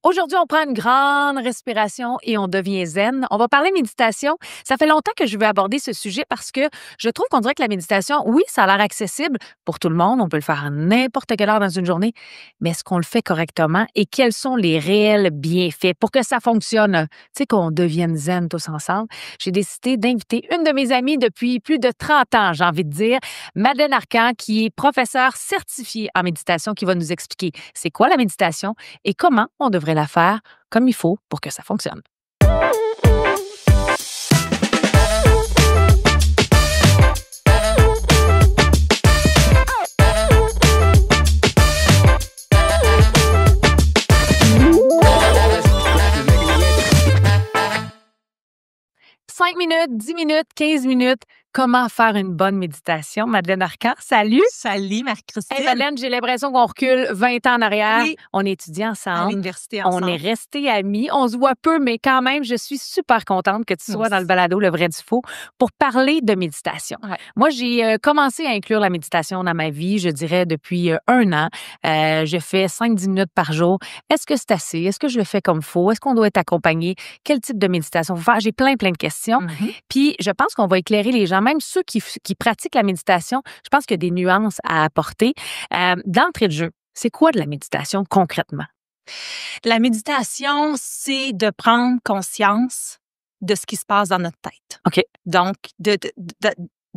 Aujourd'hui, on prend une grande respiration et on devient zen. On va parler méditation. Ça fait longtemps que je veux aborder ce sujet parce que je trouve qu'on dirait que la méditation, oui, ça a l'air accessible pour tout le monde. On peut le faire à n'importe quelle heure dans une journée. Mais est-ce qu'on le fait correctement et quels sont les réels bienfaits pour que ça fonctionne? Tu sais, qu'on devienne zen tous ensemble. J'ai décidé d'inviter une de mes amies depuis plus de 30 ans, j'ai envie de dire, Madeleine Arcan, qui est professeure certifiée en méditation, qui va nous expliquer c'est quoi la méditation et comment on devrait la faire comme il faut pour que ça fonctionne. Cinq minutes, 10 minutes, 15 minutes. Comment faire une bonne méditation? Madeleine Arcan, salut! Salut, Marie-Christine! Hey Madeleine, j'ai l'impression qu'on recule 20 ans en arrière. Oui. On étudie ensemble. À l'université ensemble. On est restés amis. On se voit peu, mais quand même, je suis super contente que tu sois dans le balado Le Vrai du Faux pour parler de méditation. Ouais. Moi, j'ai commencé à inclure la méditation dans ma vie, je dirais, depuis 1 an. Je fais 5-10 minutes par jour. Est-ce que c'est assez? Est-ce que je le fais comme il faut? Est-ce qu'on doit être accompagné? Quel type de méditation faut faire? J'ai plein de questions. Puis, je pense qu'on va éclairer les gens, même ceux qui pratiquent la méditation. Je pense qu'il y a des nuances à apporter. D'entrée de jeu, c'est quoi de la méditation concrètement? La méditation, c'est de prendre conscience de ce qui se passe dans notre tête. OK. Donc,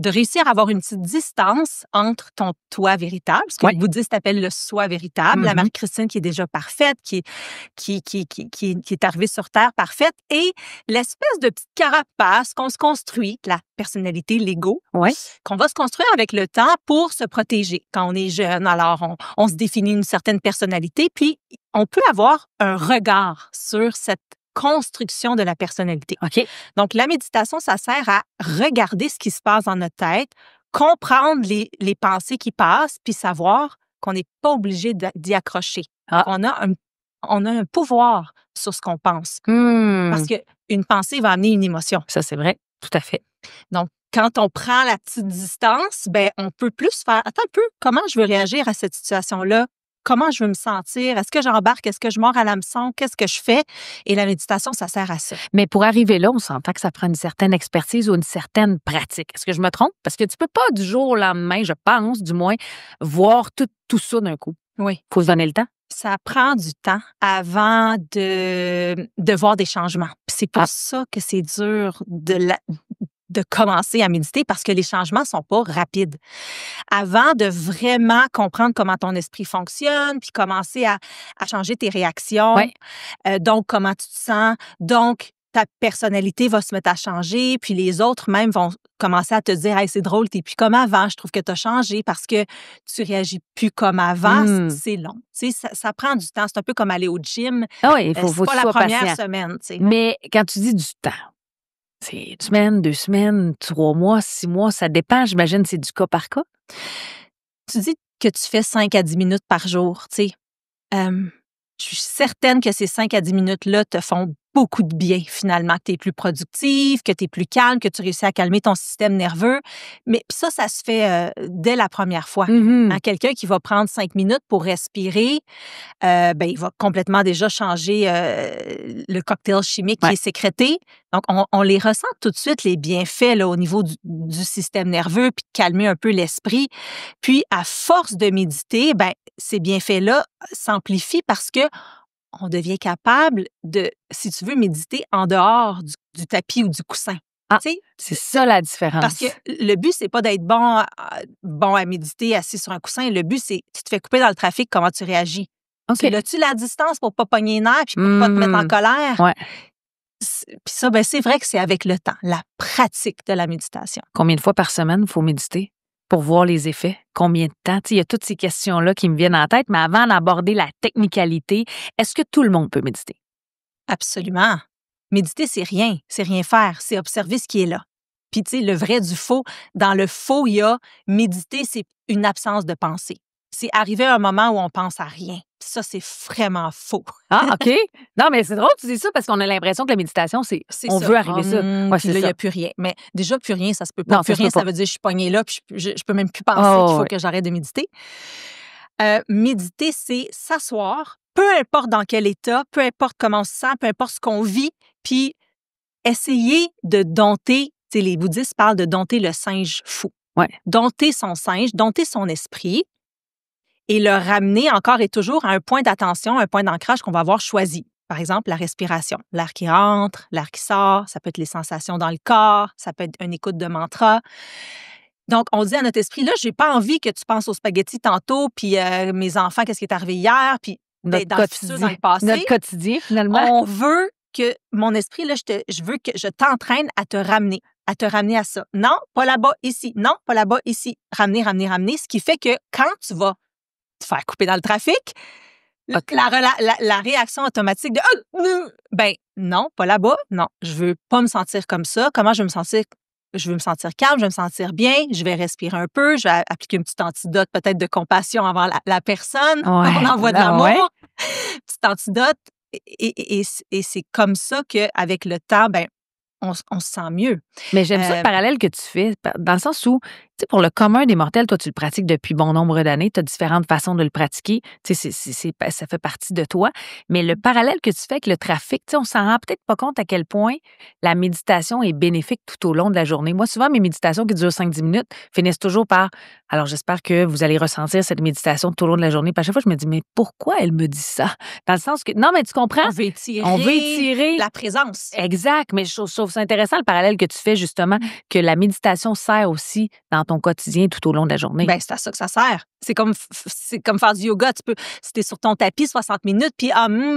de réussir à avoir une petite distance entre ton toi véritable, ce que les bouddhistes appellent le soi véritable, la Marie-Christine qui est déjà parfaite, qui est arrivée sur Terre parfaite, et l'espèce de petite carapace qu'on se construit, la personnalité, l'ego, qu'on va se construire avec le temps pour se protéger. Quand on est jeune, alors on se définit une certaine personnalité, puis on peut avoir un regard sur cette construction de la personnalité. OK. Donc, la méditation, ça sert à regarder ce qui se passe dans notre tête, comprendre les pensées qui passent, puis savoir qu'on n'est pas obligé d'y accrocher. On a un pouvoir sur ce qu'on pense. Parce qu'une pensée va amener une émotion. Ça, c'est vrai. Tout à fait. Donc, quand on prend la petite distance, ben on peut plus faire, attends un peu, comment je veux réagir à cette situation-là? Comment je veux me sentir? Est-ce que j'embarque? Est-ce que je mords à l'hameçon? Qu'est-ce que je fais? Et la méditation, ça sert à ça. Mais pour arriver là, on s'entend que ça prend une certaine expertise ou une certaine pratique. Est-ce que je me trompe? Parce que tu peux pas du jour au lendemain, je pense, du moins, voir tout ça d'un coup. Oui. Faut se donner le temps. Ça prend du temps avant de voir des changements. Puis c'est pour ça que c'est dur de commencer à méditer parce que les changements sont pas rapides. Avant de vraiment comprendre comment ton esprit fonctionne, puis commencer à changer tes réactions, donc comment tu te sens, donc ta personnalité va se mettre à changer, puis les autres même vont commencer à te dire « Hey, c'est drôle, t'es plus comme avant, je trouve que tu as changé parce que tu réagis plus comme avant. C'est long. Tu sais, ça prend du temps. C'est un peu comme aller au gym. Il faut c'est pas la première semaine. Tu sais. Mais quand tu dis du temps, c'est 1 semaine, 2 semaines, 3 mois, 6 mois, ça dépend. J'imagine c'est du cas par cas. Tu dis que tu fais 5 à 10 minutes par jour, tu sais. Je suis certaine que ces 5 à 10 minutes-là te font beaucoup de bien, finalement, que tu es plus productive, que tu es plus calme, que tu réussis à calmer ton système nerveux. Mais ça se fait dès la première fois. Quelqu'un qui va prendre 5 minutes pour respirer, il va complètement déjà changer le cocktail chimique qui est sécrété. Donc, on les ressent tout de suite, les bienfaits là, au niveau du système nerveux, puis de calmer un peu l'esprit. Puis, à force de méditer, ces bienfaits-là s'amplifient parce que on devient capable de, si tu veux, méditer en dehors du tapis ou du coussin. C'est ça la différence. Parce que le but, c'est pas d'être bon à méditer assis sur un coussin. Le but, c'est tu te fais couper dans le trafic, comment tu réagis. As-tu la distance pour pas pogner les nerfs puis pour pas te mettre en colère? Puis ça, c'est vrai que c'est avec le temps, la pratique de la méditation. Combien de fois par semaine il faut méditer pour voir les effets? Combien de temps? Il y a toutes ces questions-là qui me viennent en tête, mais avant d'aborder la technicalité, est-ce que tout le monde peut méditer? Absolument. Méditer, c'est rien faire, c'est observer ce qui est là. Puis, tu sais, le vrai du faux, dans le faux, il y a méditer, c'est une absence de pensée. C'est arriver à un moment où on pense à rien. Ça, c'est vraiment faux. OK. Non, mais c'est drôle que tu dis ça parce qu'on a l'impression que la méditation, c'est on veut arriver ça. Puis là, il n'y a plus rien. Mais déjà, plus rien, ça se peut pas. Non, plus rien, ça veut dire que je suis pognée là puis je peux même plus penser qu'il faut que j'arrête de méditer. Méditer, c'est s'asseoir, peu importe dans quel état, peu importe comment on se sent, peu importe ce qu'on vit, puis essayer de dompter, tu sais, les bouddhistes parlent de dompter le singe fou. Ouais. Dompter son singe, dompter son esprit et le ramener encore et toujours à un point d'attention, un point d'ancrage qu'on va avoir choisi. Par exemple, la respiration. L'air qui rentre, l'air qui sort, ça peut être les sensations dans le corps, ça peut être une écoute de mantra. Donc, on dit à notre esprit, là, j'ai pas envie que tu penses aux spaghettis tantôt, puis mes enfants, qu'est-ce qui est arrivé hier, puis Notre dans le futur, dans le passé. Notre quotidien, finalement. On veut que mon esprit, là, je veux que je t'entraîne à te ramener à ça. Non, pas là-bas, ici. Non, pas là-bas, ici. Ramener. Ce qui fait que quand tu vas te faire couper dans le trafic, OK. la réaction automatique de ben non, pas là-bas. Non, je veux pas me sentir comme ça. Comment je veux me sentir? Je veux me sentir calme, je veux me sentir bien, je vais respirer un peu, je vais appliquer une petite antidote peut-être de compassion envers la personne. Ouais, On envoie de là, l'amour. ouais. Petite antidote. Et c'est comme ça qu'avec le temps, ben, on se sent mieux. Mais j'aime ça le parallèle que tu fais, dans le sens où, tu sais, pour le commun des mortels, toi, tu le pratiques depuis bon nombre d'années, tu as différentes façons de le pratiquer, tu sais, ça fait partie de toi, mais le parallèle que tu fais avec le trafic, tu sais, on s'en rend peut-être pas compte à quel point la méditation est bénéfique tout au long de la journée. Moi, souvent, mes méditations qui durent 5-10 minutes finissent toujours par « Alors, j'espère que vous allez ressentir cette méditation tout au long de la journée. » Puis à chaque fois, je me dis « Mais pourquoi elle me dit ça? » Dans le sens que, non, mais tu comprends? On veut étirer la présence. Exact, mais je trouve ça intéressant le parallèle que tu fais justement, que la méditation sert aussi dans ton quotidien tout au long de la journée. Ben c'est à ça que ça sert. C'est comme faire du yoga. Tu peux, si t'es sur ton tapis 60 minutes, puis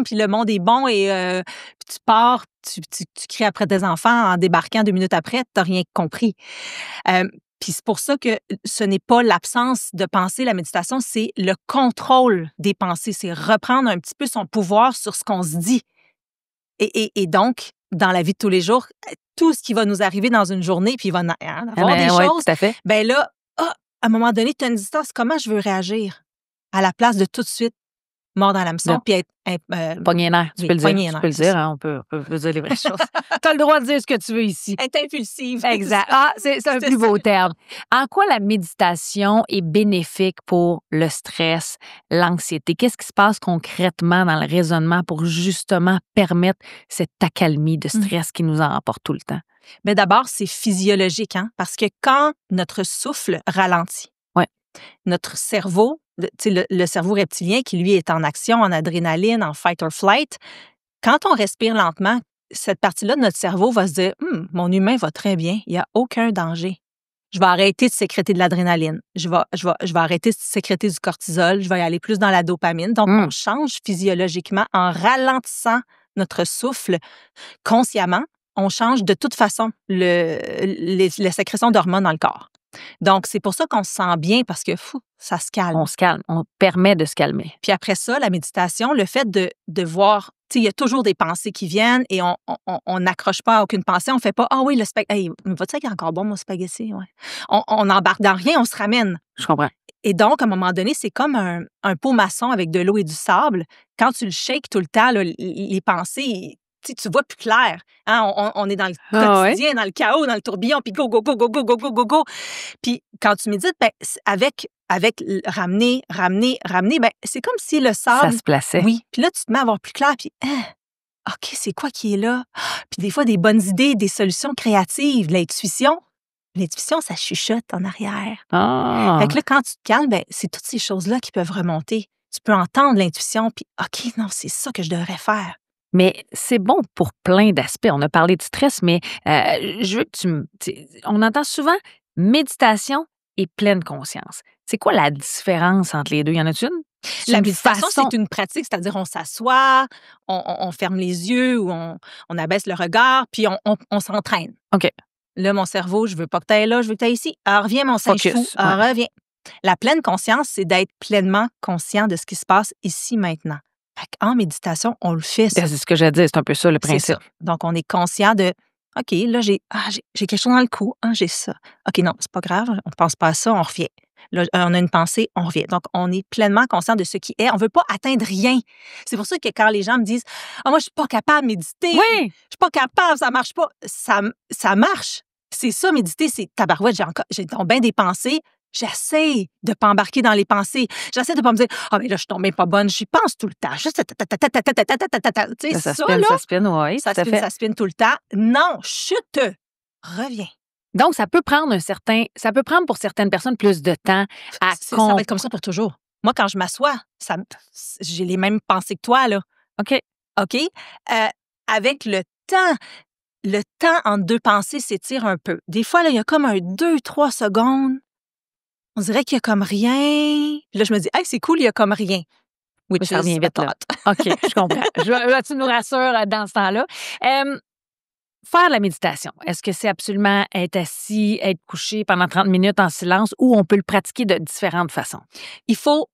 puis le monde est bon et puis tu pars, tu cries après tes enfants en débarquant 2 minutes après, t'as rien compris. Puis c'est pour ça que ce n'est pas l'absence de pensée, la méditation, c'est le contrôle des pensées. C'est reprendre un petit peu son pouvoir sur ce qu'on se dit. Et donc, dans la vie de tous les jours, tout ce qui va nous arriver dans une journée, puis il va y avoir des choses, tout à fait. ben là, à un moment donné, tu as une distance. Comment je veux réagir? À la place de tout de suite mordre dans l'hameçon, puis être... Pogner les nerfs, tu peux le dire. Tu peux le dire, hein, on peut dire les vraies choses. Tu as le droit de dire ce que tu veux ici. Être impulsive. Exact. Ah, c'est un plus beau terme. En quoi la méditation est bénéfique pour le stress, l'anxiété? Qu'est-ce qui se passe concrètement dans le raisonnement pour justement permettre cette accalmie de stress qui nous en emporte tout le temps? Bien, d'abord, c'est physiologique, hein? Parce que quand notre souffle ralentit, notre cerveau, le cerveau reptilien qui, lui, est en action, en adrénaline, en fight or flight, quand on respire lentement, cette partie-là de notre cerveau va se dire « Mon humain va très bien, il n'y a aucun danger. Je vais arrêter de sécréter de l'adrénaline. Je vais arrêter de sécréter du cortisol. Je vais y aller plus dans la dopamine. » Donc, on change physiologiquement en ralentissant notre souffle consciemment. On change de toute façon la sécrétion d'hormones dans le corps. Donc, c'est pour ça qu'on se sent bien parce que ça se calme. On se calme, on permet de se calmer. Puis après ça, la méditation, le fait de voir, tu sais, il y a toujours des pensées qui viennent et on n'accroche pas à aucune pensée. On fait pas, ah oui, le spaghetti, hey, va-tu être encore bon, mon spaghetti? Ouais. On n'embarque dans rien, on se ramène. Je comprends. Et donc, à un moment donné, c'est comme un pot maçon avec de l'eau et du sable. Quand tu le shakes tout le temps, là, les pensées, tu vois plus clair. Hein? On est dans le quotidien, dans le chaos, dans le tourbillon, puis go, go, go, go, go, go, go, go, go. Puis quand tu médites, ben, avec ramener, ben, c'est comme si le sable... Ça se plaçait. Oui. Puis là, tu te mets à voir plus clair, puis OK, c'est quoi qui est là? Puis des fois, des bonnes idées, des solutions créatives, l'intuition. L'intuition, ça chuchote en arrière. Ah. Fait que là, quand tu te calmes, ben, c'est toutes ces choses-là qui peuvent remonter. Tu peux entendre l'intuition, puis OK, non, c'est ça que je devrais faire. Mais c'est bon pour plein d'aspects. On a parlé de stress, mais je veux que on entend souvent méditation et pleine conscience. C'est quoi la différence entre les deux? Y en a-t-il une? La méditation, c'est une pratique, c'est-à-dire on s'assoit, on ferme les yeux ou on abaisse le regard, puis on s'entraîne. OK. Là, mon cerveau, je veux pas que tu ailles là, je veux que tu ailles ici. Alors, reviens, mon singe fou. Alors, reviens. La pleine conscience, c'est d'être pleinement conscient de ce qui se passe ici, maintenant. En méditation, on le fait, ça. C'est ce que j'ai dit, c'est un peu ça le principe. C'est ça. Donc, on est conscient de OK, là, j'ai quelque chose dans le cou. J'ai ça. OK, non, c'est pas grave. On ne pense pas à ça, on revient. Là, on a une pensée, on revient. Donc, on est pleinement conscient de ce qui est. On ne veut pas atteindre rien. C'est pour ça que quand les gens me disent « Ah, moi, je suis pas capable de méditer. Oui. Je suis pas capable, ça marche pas. » Ça marche. C'est ça, méditer, c'est tabarouette. J'ai donc bien des pensées. J'essaie de pas embarquer dans les pensées. J'essaie de pas me dire, mais là, je suis tombée pas bonne. J'y pense tout le temps. Juste, tu sais, Ça ça, spin, là, ça spin, oui, ça tout à spin, fait. ça spin tout le temps. Non, chute, reviens. Donc, ça peut prendre pour certaines personnes plus de temps à Ça va être comme ça pour toujours. Moi, quand je m'assois, j'ai les mêmes pensées que toi, là. OK. OK? Avec le temps entre deux pensées s'étire un peu. Des fois, là, il y a comme un 2-3 secondes. On dirait qu'il y a comme rien. Puis là, je me dis, hey, c'est cool, il y a comme rien. Oui, ça revient vite, là. OK, je comprends. Là, tu nous rassures dans ce temps-là. Faire la méditation, est-ce que c'est absolument être assis, être couché pendant 30 minutes en silence ou on peut le pratiquer de différentes façons? Il faut...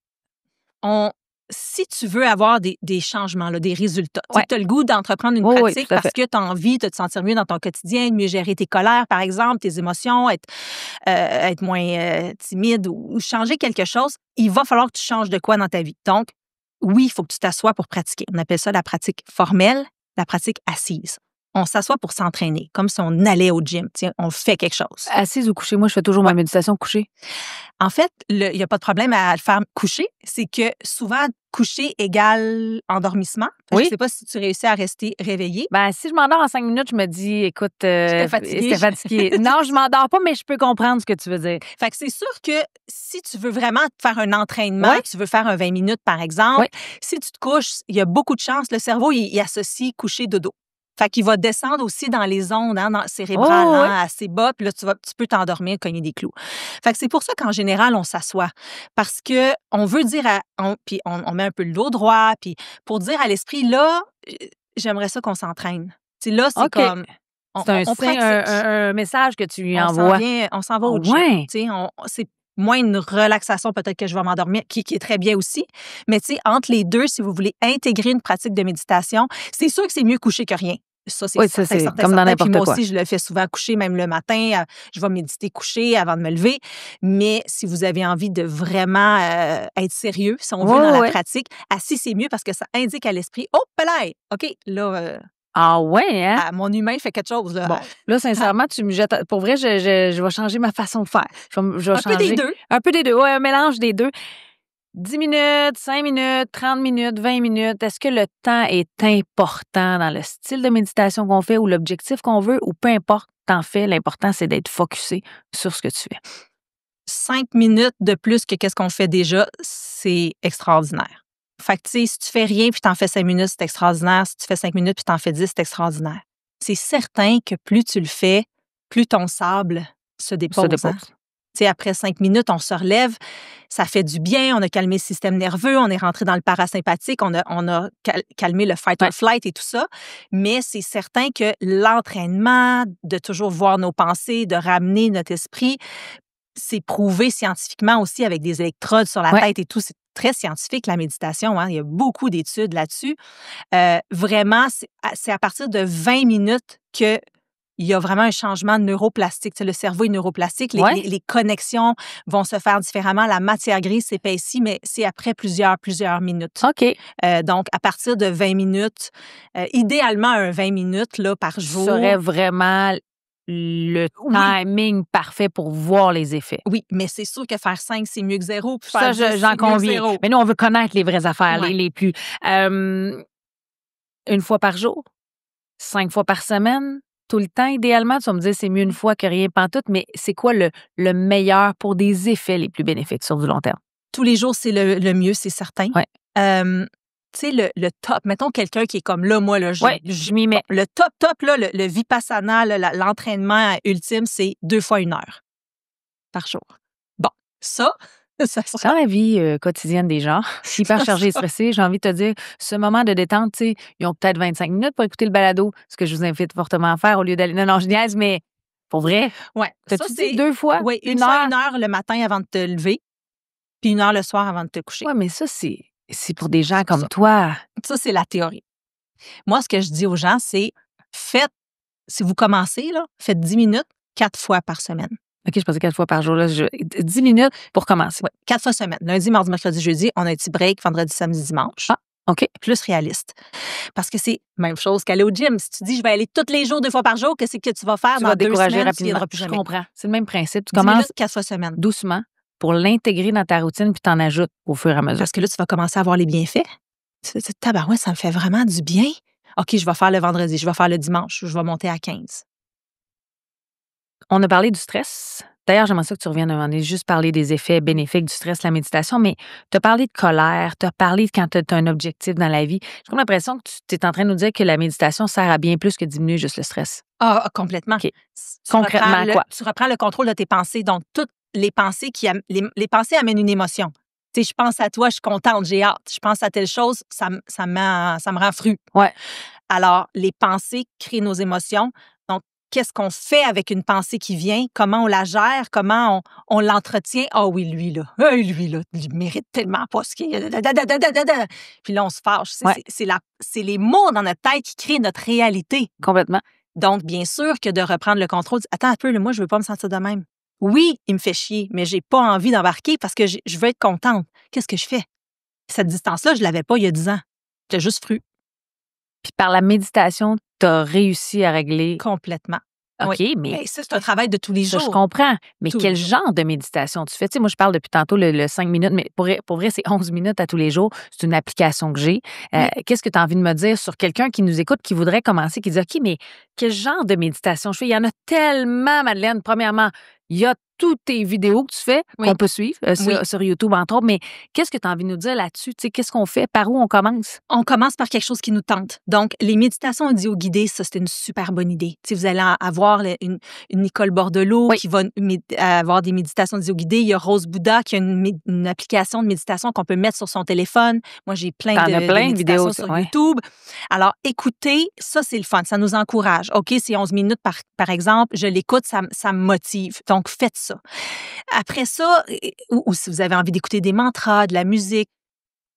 Si tu veux avoir des changements, là, des résultats, tu as le goût d'entreprendre une pratique parce que tu as envie de te sentir mieux dans ton quotidien, de mieux gérer tes colères, par exemple, tes émotions, être moins timide ou changer quelque chose, il va falloir que tu changes de quoi dans ta vie. Donc, oui, il faut que tu t'assoies pour pratiquer. On appelle ça la pratique formelle, la pratique assise. On s'assoit pour s'entraîner, comme si on allait au gym. Tiens, on fait quelque chose. Assise ou couchée? Moi, je fais toujours ma méditation couchée. En fait, il n'y a pas de problème à le faire coucher. C'est que souvent, coucher égale endormissement. Je ne sais pas si tu réussis à rester réveillé. Ben, si je m'endors en 5 minutes, je me dis, écoute, j'étais fatiguée. Non, je m'endors pas, mais je peux comprendre ce que tu veux dire. Fait que c'est sûr que si tu veux vraiment faire un entraînement, tu veux faire un 20 minutes, par exemple, si tu te couches, il y a beaucoup de chances. Le cerveau, il associe coucher dodo. Fait qu'il va descendre aussi dans les ondes cérébrales, assez bas, puis là, tu peux t'endormir, cogner des clous. Fait que c'est pour ça qu'en général, on s'assoit. Parce que on veut dire, puis on met un peu le dos droit, puis pour dire à l'esprit, là, j'aimerais ça qu'on s'entraîne. T'sais, là, c'est comme... C'est un message que tu lui envoies. On s'en va au gym. C'est moins une relaxation, peut-être que je vais m'endormir, qui est très bien aussi. Mais tu sais, entre les deux, si vous voulez intégrer une pratique de méditation, c'est sûr que c'est mieux coucher que rien. Ça, c'est certain, comme dans n'importe quoi. Moi aussi, je le fais souvent coucher, même le matin. Je vais méditer coucher avant de me lever. Mais si vous avez envie de vraiment être sérieux, si on veut, dans la pratique, assis, c'est mieux parce que ça indique à l'esprit, oh, là, OK, là... Ah ouais, hein? Mon humain fait quelque chose. Là. Bon, là, sincèrement, tu me jettes... Pour vrai, je vais changer ma façon de faire. Je vais peu des deux. Un peu des deux, un mélange des deux. 10 minutes, 5 minutes, 30 minutes, 20 minutes. Est-ce que le temps est important dans le style de méditation qu'on fait ou l'objectif qu'on veut ou peu importe, t'en fais, l'important, c'est d'être focusé sur ce que tu fais. 5 minutes de plus que qu'est-ce qu'on fait déjà, c'est extraordinaire. Fait que, tu sais, si tu fais rien puis t'en fais 5 minutes, c'est extraordinaire. Si tu fais 5 minutes puis t'en fais 10, c'est extraordinaire. C'est certain que plus tu le fais, plus ton sable se dépose. Hein? Tu sais, après 5 minutes, on se relève, ça fait du bien, on a calmé le système nerveux, on est rentré dans le parasympathique, on a calmé le fight or flight et tout ça. Mais c'est certain que l'entraînement, de toujours voir nos pensées, de ramener notre esprit, c'est prouvé scientifiquement aussi avec des électrodes sur la tête et tout. C'est très scientifique, la méditation. Hein? Il y a beaucoup d'études là-dessus. Vraiment, c'est à partir de 20 minutes qu'il y a vraiment un changement neuroplastique. Tu sais, le cerveau est neuroplastique. Les connexions vont se faire différemment. La matière grise s'épaissit, mais c'est après plusieurs minutes. OK. Donc, à partir de 20 minutes, idéalement, un 20 minutes là, par jour. Ça serait vraiment le timing parfait pour voir les effets. Oui, mais c'est sûr que faire 5, c'est mieux que 0. Puis ça, j'en conviens. Mais nous, on veut connaître les vraies affaires, les plus... une fois par jour? 5 fois par semaine? Tout le temps, idéalement? Tu vas me dire c'est mieux une fois que rien pantoute, mais c'est quoi le meilleur pour des effets les plus bénéfiques sur du long terme? Tous les jours, c'est le mieux, c'est certain. Oui. Tu sais, le top, mettons quelqu'un qui est comme là, moi, là, je m'y mets. Le top, là, le vipassana, l'entraînement ultime, c'est 2 fois 1 heure par jour. Bon, ça sera... Dans la vie quotidienne des gens, hyper chargés et stressés, j'ai envie de te dire, ce moment de détente, tu sais, ils ont peut-être 25 minutes pour écouter le balado, ce que je vous invite fortement à faire au lieu d'aller... Non, je niaise, mais pour vrai, t'as-tu dit 2 fois? Oui, 1 heure le matin avant de te lever, puis 1 heure le soir avant de te coucher. Oui, mais ça, c'est pour des gens comme toi. Ça, c'est la théorie. Moi, ce que je dis aux gens, c'est si vous commencez, là, faites 10 minutes 4 fois par semaine. OK, je pensais 4 fois par jour. Là, 10 minutes pour commencer. Oui, 4 fois semaine. Lundi, mardi, mercredi, jeudi, on a un petit break, vendredi, samedi, dimanche. Ah, OK. Plus réaliste. Parce que c'est la même chose qu'aller au gym. Si tu dis, je vais aller tous les jours 2 fois par jour, qu'est-ce que tu vas faire dans 2 semaines? Rapidement. Tu viendras plus jamais. Je comprends. C'est le même principe. Tu 10 commences minutes, 4 fois semaine. Doucement. pour l'intégrer dans ta routine puis t'en ajoutes au fur et à mesure? Parce que là, tu vas commencer à voir les bienfaits. Tu fais, tabarouette, ça me fait vraiment du bien. OK, je vais faire le vendredi, je vais faire le dimanche, je vais monter à 15. On a parlé du stress. D'ailleurs, j'aimerais ça que tu reviennes un moment donné, juste parler des effets bénéfiques du stress, la méditation, mais tu as parlé de colère, tu as parlé de quand tu as un objectif dans la vie. J'ai comme l'impression que tu es en train de nous dire que la méditation sert à bien plus que diminuer juste le stress. Complètement. OK. Concrètement, quoi? Tu reprends le contrôle de tes pensées. Donc, toutes les pensées les pensées amènent une émotion. Tu sais, je pense à toi, je suis contente, j'ai hâte. Je pense à telle chose, ça me rend fru. Ouais. Alors, les pensées créent nos émotions. Donc, qu'est-ce qu'on fait avec une pensée qui vient? Comment on la gère? Comment on l'entretient? Ah oui, lui, là, il mérite tellement pas ce qu'il a. Puis là, on se fâche. Ouais. C'est les mots dans notre tête qui créent notre réalité. Complètement. Donc, bien sûr que de reprendre le contrôle, attends un peu, là, moi, je veux pas me sentir de même. Oui, il me fait chier, mais j'ai pas envie d'embarquer parce que je veux être contente. Qu'est-ce que je fais? Cette distance-là, je l'avais pas il y a 10 ans. J'étais juste fru. Puis par la méditation, tu as réussi à régler. Complètement. OK, Oui. mais Ça, c'est un travail de tous les ça, jours. je comprends. Mais Tous quel les jours. genre de méditation tu fais? Tu sais, moi, je parle depuis tantôt le 5 minutes, mais pour vrai, c'est 11 minutes à tous les jours. C'est une application que j'ai. Qu'est-ce que tu as envie de me dire sur quelqu'un qui nous écoute, qui voudrait commencer, qui dit OK, mais quel genre de méditation je fais? Il y en a tellement, Madeleine. Premièrement, il y a toutes tes vidéos que tu fais Oui. qu'on peut suivre sur YouTube, entre autres. Mais qu'est-ce que tu as envie de nous dire là-dessus? Tu sais, qu'est-ce qu'on fait? Par où on commence? On commence par quelque chose qui nous tente. Donc, les méditations audio guidées, ça, c'est une super bonne idée. Tu sais, vous allez avoir une Nicole Bordelot qui va avoir des méditations audio guidées. Il y a Rose Bouddha qui a une application de méditation qu'on peut mettre sur son téléphone. Moi, j'ai plein de vidéos méditations sur YouTube. Alors, écoutez, ça, c'est le fun. Ça nous encourage. OK, c'est 11 minutes par exemple. Je l'écoute, ça me motive. Donc, faites ça. Après ça, ou si vous avez envie d'écouter des mantras, de la musique,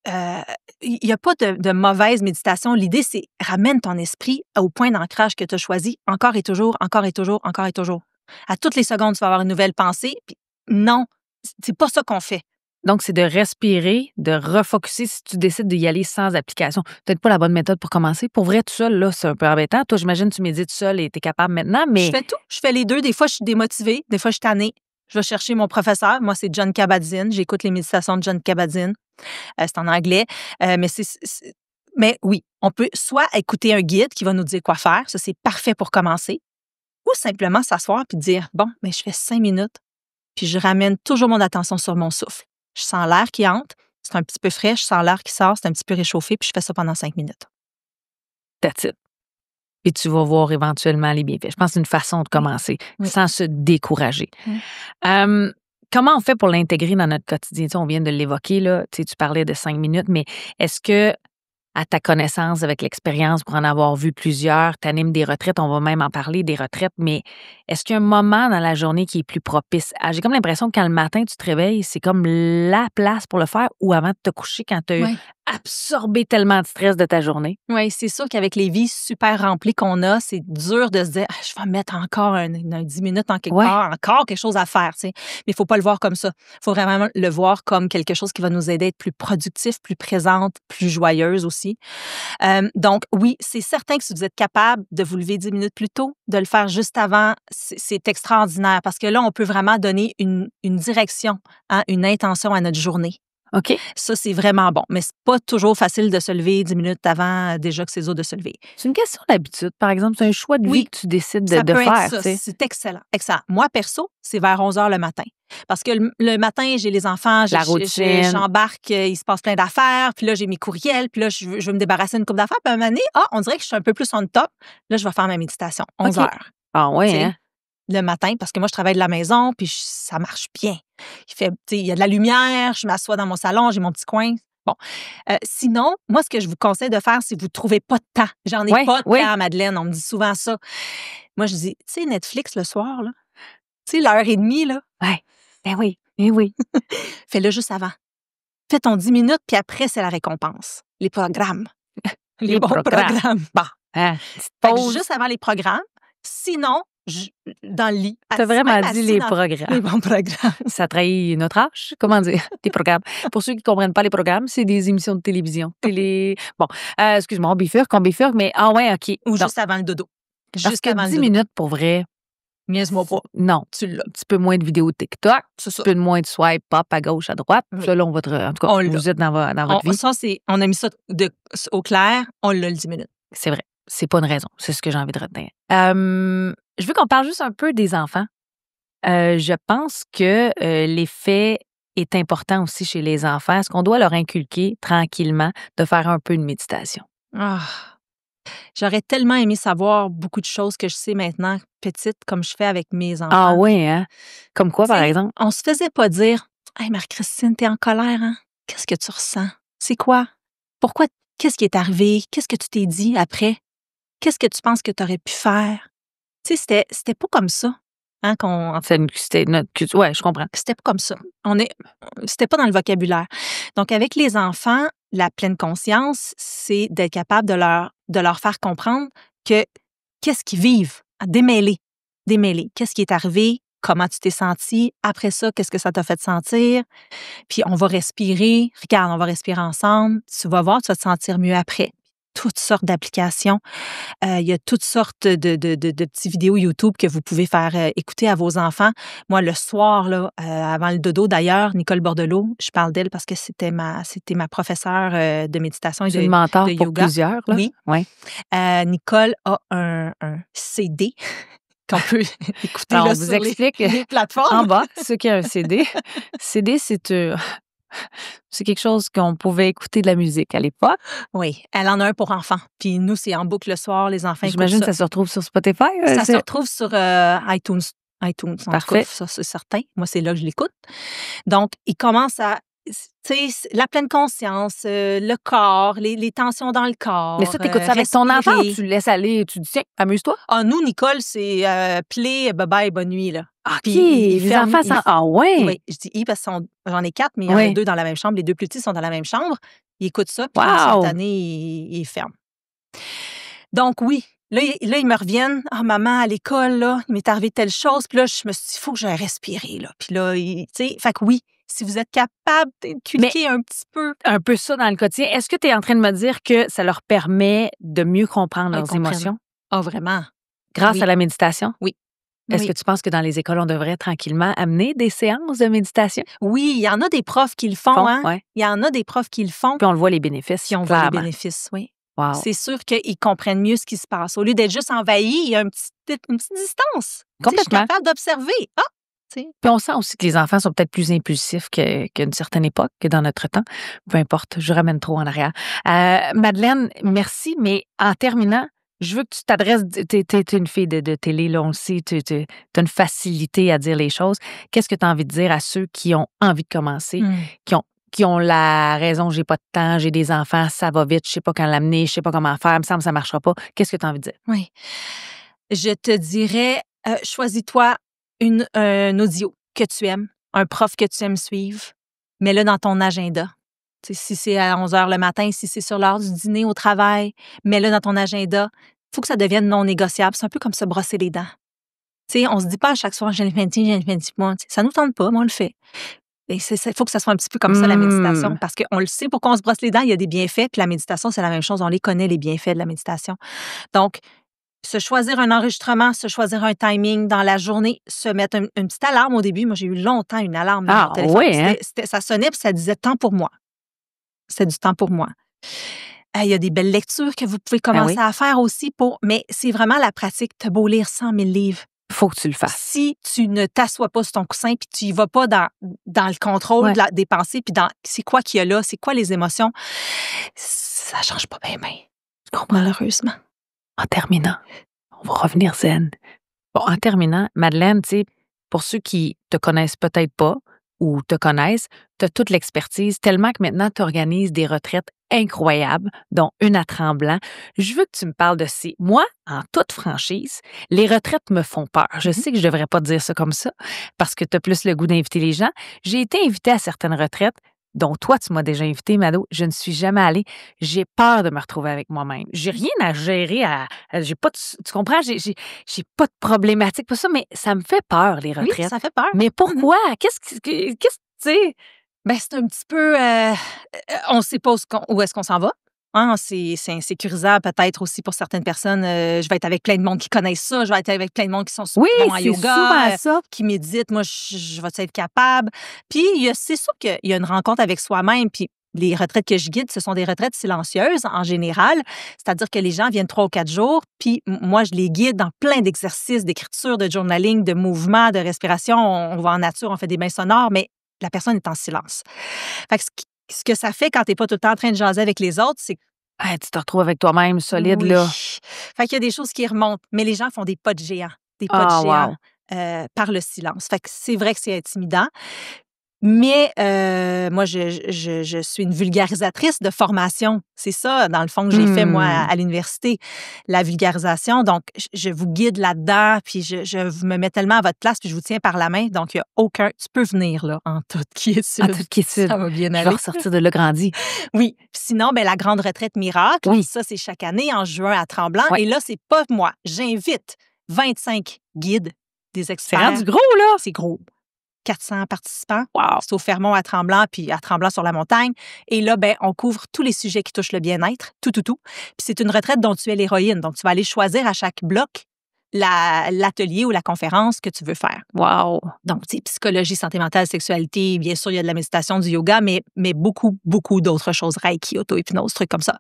il n'y a pas de mauvaise méditation. L'idée, c'est ramène ton esprit au point d'ancrage que tu as choisi encore et toujours, encore et toujours, encore et toujours. À toutes les secondes, tu vas avoir une nouvelle pensée. Puis non, c'est pas ça qu'on fait. Donc, c'est de respirer, de refocuser si tu décides d'y aller sans application. Peut-être pas la bonne méthode pour commencer. Pour vrai, tout seul, là, c'est un peu embêtant. Toi, j'imagine que tu médites seul et tu es capable maintenant, mais... Je fais tout. Je fais les deux. Des fois, je suis démotivée. Des fois, je suis tannée. Je vais chercher mon professeur. Moi, c'est John Kabat-Zinn. J'écoute les méditations de John Kabat-Zinn. C'est en anglais. Mais oui, on peut soit écouter un guide qui va nous dire quoi faire. Ça, c'est parfait pour commencer. Ou simplement s'asseoir puis dire, bon, mais je fais 5 minutes. Puis je ramène toujours mon attention sur mon souffle. Je sens l'air qui entre. C'est un petit peu frais. Je sens l'air qui sort. C'est un petit peu réchauffé. Puis je fais ça pendant 5 minutes. That's it. Et tu vas voir éventuellement les bienfaits. Je pense que c'est une façon de commencer, sans se décourager. Comment on fait pour l'intégrer dans notre quotidien? Tu sais, on vient de l'évoquer, là. Tu sais, tu parlais de 5 minutes, mais est-ce que, à ta connaissance, avec l'expérience, pour en avoir vu plusieurs, tu animes des retraites, on va même en parler des retraites, mais est-ce qu'il y a un moment dans la journée qui est plus propice? J'ai comme l'impression que quand le matin, tu te réveilles, c'est comme la place pour le faire ou avant de te coucher quand tu as absorbé tellement de stress de ta journée? Oui, c'est sûr qu'avec les vies super remplies qu'on a, c'est dur de se dire je vais mettre encore un 10 minutes en quelque part, encore quelque chose à faire. Tu sais. Mais il ne faut pas le voir comme ça. Il faut vraiment le voir comme quelque chose qui va nous aider à être plus productif, plus présente, plus joyeuse aussi. Donc, oui, c'est certain que si vous êtes capable de vous lever 10 minutes plus tôt, de le faire juste avant, c'est extraordinaire parce que là, on peut vraiment donner une direction, une intention à notre journée. OK. Ça, c'est vraiment bon. Mais c'est pas toujours facile de se lever 10 minutes avant déjà que c'est dur de se lever. C'est une question d'habitude, par exemple. C'est un choix de vie que tu décides de faire. Ça. C'est excellent. Excellent. Moi, perso, c'est vers 11 h le matin. Parce que le matin, j'ai les enfants, j'embarque, il se passe plein d'affaires, puis là, j'ai mes courriels, puis là, je veux me débarrasser d'une couple d'affaires. Puis à un moment donné, on dirait que je suis un peu plus on top. Là, je vais faire ma méditation. 11 h. Ah oui, hein? Le matin, parce que moi, je travaille de la maison, puis ça marche bien. Il y a de la lumière, je m'assois dans mon salon, j'ai mon petit coin. Bon. Sinon, moi, ce que je vous conseille de faire, si vous ne trouvez pas de temps, j'en ai pas de temps, Madeleine, on me dit souvent ça. Moi, je dis, tu sais, Netflix le soir, là, tu sais, l'heure et demie, là. Ouais. Ben oui. Fais-le juste avant. Fais ton 10 minutes, puis après, c'est la récompense. Les programmes. Les bons programmes. Bon. Juste avant les programmes. Sinon, dans le lit. Tu as vraiment dit les programmes. Les bons programmes. Ça trahit notre âge? Comment dire? Des programmes. Pour ceux qui ne comprennent pas les programmes, c'est des émissions de télévision. Bon, excuse-moi, on bifurque, mais OK. Ou juste avant le dodo. Juste avant 10 minutes, pour vrai. Niaise-moi pas. Non. Tu l'as. Un petit peu moins de vidéos TikTok, C'est ça. un peu moins de swipe up à gauche, à droite. Oui. Selon votre... En tout cas, On l'a. vous êtes dans votre vie. Ça, on a mis ça au clair, on l'a le 10 minutes. C'est vrai. C'est pas une raison. C'est ce que j'ai envie de retenir. Je veux qu'on parle juste un peu des enfants. Je pense que l'effet est important aussi chez les enfants. Est-ce qu'on doit leur inculquer tranquillement de faire un peu de méditation? Ah, j'aurais tellement aimé savoir beaucoup de choses que je sais maintenant, petite, comme je fais avec mes enfants. Ah oui, hein? Comme quoi, par T'sais, exemple? on se faisait pas dire « Hey, Marie-Christine, t'es en colère, hein? Qu'est-ce que tu ressens? C'est quoi? Pourquoi? Qu'est-ce qui est arrivé? Qu'est-ce que tu t'es dit après? Qu'est-ce que tu penses que tu aurais pu faire? » Tu sais, c'était pas comme ça. Hein, C'était notre... Ouais, je comprends. C'était pas comme ça. C'était pas dans le vocabulaire. Donc, avec les enfants, la pleine conscience, c'est d'être capable de leur faire comprendre que qu'est-ce qu'ils vivent, démêler. Qu'est-ce qui est arrivé? Comment tu t'es senti? Après ça, qu'est-ce que ça t'a fait sentir? Puis, on va respirer. Regarde, on va respirer ensemble. Tu vas voir, tu vas te sentir mieux après. Toutes sortes d'applications. Il y a toutes sortes de petites vidéos YouTube que vous pouvez faire écouter à vos enfants. Moi, le soir, là, avant le dodo, d'ailleurs, Nicole Bordelot, je parle d'elle parce que c'était ma professeure de méditation et C'est une mentor de pour yoga. plusieurs, là. Oui. Ouais. Nicole a un CD qu'on peut écouter Alors, là, on vous sur explique les plateformes. en bas, ceux qui ont un CD. CD, c'est quelque chose qu'on pouvait écouter de la musique à l'époque. Oui, elle en a un pour enfants. Puis nous, c'est en boucle le soir, les enfants écoutent J'imagine que ça se retrouve sur Spotify. Ça se retrouve sur iTunes. En Parfait. tout cas, ça, c'est certain. Moi, c'est là que je l'écoute. Donc, il commence à... Tu sais, la pleine conscience, le corps, les tensions dans le corps. Mais ça, t'écoutes ça avec ton enfant ou tu le laisses aller, tu dis, tiens, amuse-toi? Ah, nous, Nicole, c'est play, bye-bye, bonne nuit, là. OK, Puis, les enfants, ah ouais? Oui, je dis parce que j'en ai 4, mais il y en a 2 dans la même chambre. Les 2 plus petits sont dans la même chambre. Ils écoutent ça, puis instantané, ils ferment. Donc, oui. Là, ils me reviennent. Ah, maman, à l'école, là, il m'est arrivé telle chose. Puis là, je me suis dit, il faut que j'aille respirer, là. Puis là, tu sais, fait que oui, si vous êtes capable d'inculquer un petit peu. Un peu ça dans le quotidien. Est-ce que tu es en train de me dire que ça leur permet de mieux comprendre leurs émotions? Ah, vraiment? Grâce à la méditation? Oui. Est-ce que tu penses que dans les écoles, on devrait tranquillement amener des séances de méditation? Oui, il y en a des profs qui le font, hein? Ouais. Il y en a des profs qui le font. Puis on le voit les bénéfices. Puis on voit les bénéfices, oui. Wow. C'est sûr qu'ils comprennent mieux ce qui se passe. Au lieu d'être juste envahis, il y a une petite distance. Complètement. Je suis capable d'observer. Ah! Puis on sent aussi que les enfants sont peut-être plus impulsifs qu'à une certaine époque, que dans notre temps. Peu importe, je ramène trop en arrière. Madeleine, merci, mais en terminant, je veux que tu t'adresses, t'es une fille de télé, là, on le sait, t'as une facilité à dire les choses. Qu'est-ce que tu as envie de dire à ceux qui ont envie de commencer, qui ont la raison, j'ai pas de temps, j'ai des enfants, ça va vite, je sais pas quand l'amener, je sais pas comment faire, il me semble que ça marchera pas. Qu'est-ce que tu as envie de dire? Oui. Je te dirais, choisis-toi un audio que tu aimes, un prof que tu aimes suivre, mets-le dans ton agenda. T'sais, si c'est à 11h le matin, si c'est sur l'heure du dîner au travail, mets-le dans ton agenda. Il faut que ça devienne non négociable. C'est un peu comme se brosser les dents. T'sais, on se dit pas à chaque soir, j'ai le 20 mois. Ça nous tente pas, mais on le fait. Il faut que ça soit un petit peu comme ça, la méditation, parce qu'on le sait, pourquoi on se brosse les dents, il y a des bienfaits, puis la méditation, c'est la même chose. On les connaît, les bienfaits de la méditation. Donc, se choisir un enregistrement, se choisir un timing dans la journée, se mettre une petite alarme au début. Moi, j'ai eu longtemps une alarme dans mon téléphone. Oui, hein? Ça sonnait, puis ça disait « temps pour moi ». C'était du temps pour moi. Il y a des belles lectures que vous pouvez commencer à faire aussi, mais c'est vraiment la pratique. T'as beau lire 100 000 livres. Il faut que tu le fasses. Si tu ne t'assois pas sur ton coussin puis tu y vas pas dans le contrôle des pensées puis dans c'est quoi qu'il y a là, c'est quoi les émotions, ça change pas bien. Tu comprends, malheureusement. En terminant, on va revenir zen. Bon, en terminant, Madeleine, tu sais, pour ceux qui te connaissent peut-être pas ou te connaissent, tu as toute l'expertise, tellement que maintenant, tu organises des retraites incroyables, dont une à Tremblant. Je veux que tu me parles de ces... Moi, en toute franchise, les retraites me font peur. Je sais que je devrais pas dire ça comme ça, parce que tu as plus le goût d'inviter les gens. J'ai été invitée à certaines retraites, dont toi, tu m'as déjà invité, Mado. Je ne suis jamais allée. J'ai peur de me retrouver avec moi-même. J'ai rien à gérer. J'ai pas tu comprends? J'ai pas de problématique pour ça, mais ça me fait peur, les retraites. Oui, ça fait peur. Mais pourquoi? Qu'est-ce que tu sais? Ben, c'est un petit peu... on ne sait pas où est-ce qu'on s'en va. Hein, c'est insécurisant peut-être aussi pour certaines personnes. Je vais être avec plein de monde qui connaissent ça. Je vais être avec plein de monde qui sont Oui, bons en c'est yoga, souvent ça. qui méditent. Moi, je vais être capable. Puis, c'est sûr qu'il y a une rencontre avec soi-même. Puis, les retraites que je guide, ce sont des retraites silencieuses en général. C'est-à-dire que les gens viennent 3 ou 4 jours. Puis, moi, je les guide dans plein d'exercices, d'écriture, de journaling, de mouvement, de respiration. On va en nature, on fait des bains sonores, mais la personne est en silence. Fait que ce que ça fait quand tu n'es pas tout le temps en train de jaser avec les autres, c'est Hey, tu te retrouves avec toi-même solide, oui. là. Fait qu'il y a des choses qui remontent, mais les gens font des pas de géant, Ah, wow. par le silence. Fait que c'est vrai que c'est intimidant. Mais moi, je suis une vulgarisatrice de formation. C'est ça, dans le fond, que j'ai fait, moi, à l'université, la vulgarisation. Donc, je vous guide là-dedans, puis je me mets tellement à votre place, puis je vous tiens par la main. Donc, il n'y a aucun... Tu peux venir, là, en toute quiétude. En toute quiétude. Ça va bien Je vais aller. ressortir de là grandi. Oui. Puis sinon, la grande retraite miracle, Oui. ça, c'est chaque année, en juin à Tremblant. Ouais. Et là, c'est pas moi. J'invite 25 guides, des C'est experts. rendu gros, là. C'est gros. 400 participants. Wow. C'est au Fermont à Tremblant, puis à Tremblant-sur-la-Montagne. Et là, on couvre tous les sujets qui touchent le bien-être, tout. Puis c'est une retraite dont tu es l'héroïne. Donc, tu vas aller choisir à chaque bloc l'atelier ou la conférence que tu veux faire. Wow. Donc, tu sais, psychologie, santé mentale, sexualité, bien sûr, il y a de la méditation, du yoga, mais beaucoup, beaucoup d'autres choses, Reiki, auto-hypnose, trucs comme ça.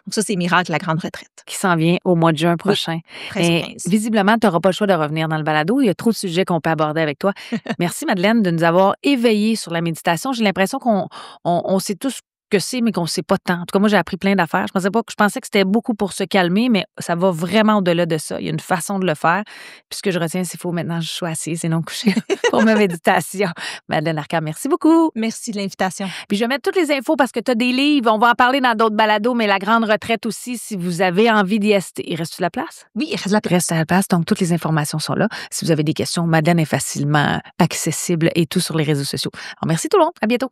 Donc, ça, c'est Miracle, la grande retraite. Qui s'en vient au mois de juin prochain. Presque Et 15. visiblement, tu n'auras pas le choix de revenir dans le balado. Il y a trop de sujets qu'on peut aborder avec toi. Merci, Madeleine, de nous avoir éveillés sur la méditation. J'ai l'impression qu'on sait tous que c'est, mais qu'on ne sait pas tant. En tout cas, moi, j'ai appris plein d'affaires. Je pensais que c'était beaucoup pour se calmer, mais ça va vraiment au-delà de ça. Il y a une façon de le faire. Puis ce que je retiens, c'est qu'il faut maintenant que je sois assise et non couchée pour ma méditation. Madeleine Arcand, merci beaucoup. Merci de l'invitation. Puis je vais mettre toutes les infos parce que tu as des livres. On va en parler dans d'autres balados, mais la grande retraite aussi, si vous avez envie d'y rester. Il reste-tu de la place? Oui, il reste de la place. Reste à la place. Donc, toutes les informations sont là. Si vous avez des questions, Madeleine est facilement accessible et tout sur les réseaux sociaux. Alors, merci tout le monde. À bientôt.